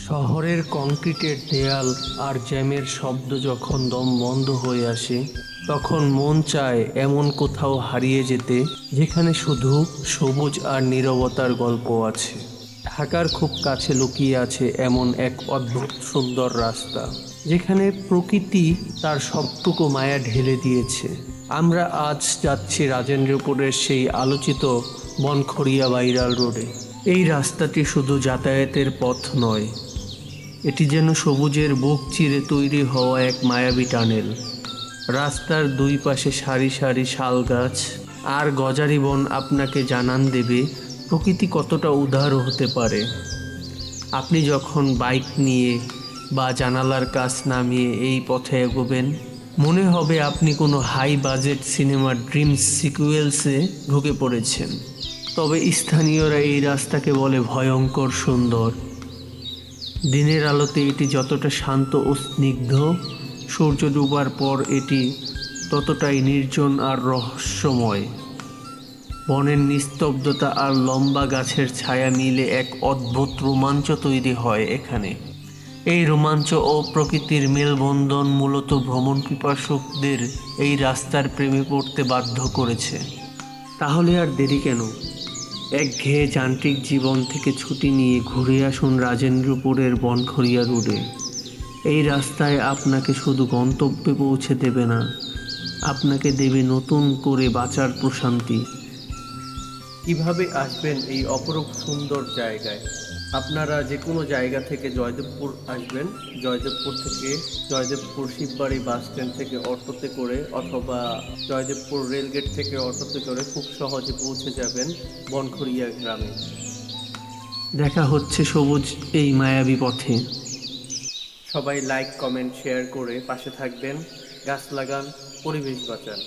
শহরের কংক্রিটের দেয়াল আর জ্যামের শব্দ যখন দম বন্ধ হয়ে আসে, তখন মন চায় এমন কোথাও হারিয়ে যেতে যেখানে শুধু সবুজ আর নীরবতার গল্প আছে। ঢাকার খুব কাছে লুকিয়ে আছে এমন এক অদ্ভুত সুন্দর রাস্তা, যেখানে প্রকৃতি তার সবটুকু মায়া ঢেলে দিয়েছে। আমরা আজ যাচ্ছি রাজেন্দ্রপুরের সেই আলোচিত বনখড়িয়া ভাইরাল রোডে। এই রাস্তাটি শুধু যাতায়াতের পথ নয়, এটি যেন সবুজের বুক চিরে তৈরি হওয়া এক মায়াবী টানেল। রাস্তার দুই পাশে সারি সারি শাল গাছ আর গজারি বন আপনাকে জানান দেবে প্রকৃতি কতটা উদার হতে পারে। আপনি যখন বাইক নিয়ে বা জানালার কাছ নামিয়ে এই পথে এগোবেন, মনে হবে আপনি কোনো হাই বাজেট সিনেমার ড্রিম সিকুয়েলসে ঢুকে পড়েছেন। তবে স্থানীয়রা এই রাস্তাকে বলে ভয়ঙ্কর সুন্দর। দিনের আলোতে এটি যতটা শান্ত ও স্নিগ্ধ, সূর্য ডুবার পর এটি ততটাই নির্জন আর রহস্যময়। বনের নিস্তব্ধতা আর লম্বা গাছের ছায়া মিলে এক অদ্ভুত রোমাঞ্চ তৈরি হয় এখানে। এই রোমাঞ্চ ও প্রকৃতির মেলবন্ধন মূলত ভ্রমণ পিপাসুকদের এই রাস্তার প্রেমে পড়তে বাধ্য করেছে। তাহলে আর দেরি কেন? একঘেয়ে যান্ত্রিক জীবন থেকে ছুটি নিয়ে ঘুরে আসুন রাজেন্দ্রপুরের বনখড়িয়া রোডে। এই রাস্তায় আপনাকে শুধু গন্তব্যে পৌঁছে দেবে না, আপনাকে দেবে নতুন করে বাঁচার প্রশান্তি। কিভাবে আসবেন এই অপরূপ সুন্দর জায়গায়? আপনারা যে কোনো জায়গা থেকে জয়দেবপুর আসবেন। জয়দেবপুর থেকে জয়দেবপুর শিববাড়ি বাস স্ট্যান্ড থেকে অটোতে করে অথবা জয়দেবপুর রেলগেট থেকে অটোতে করে খুব সহজে পৌঁছে যাবেন বনখড়িয়া গ্রামে। দেখা হচ্ছে সবুজ এই মায়াবী পথে। সবাই লাইক, কমেন্ট, শেয়ার করে পাশে থাকবেন। গাছ লাগান, পরিবেশ বাঁচান।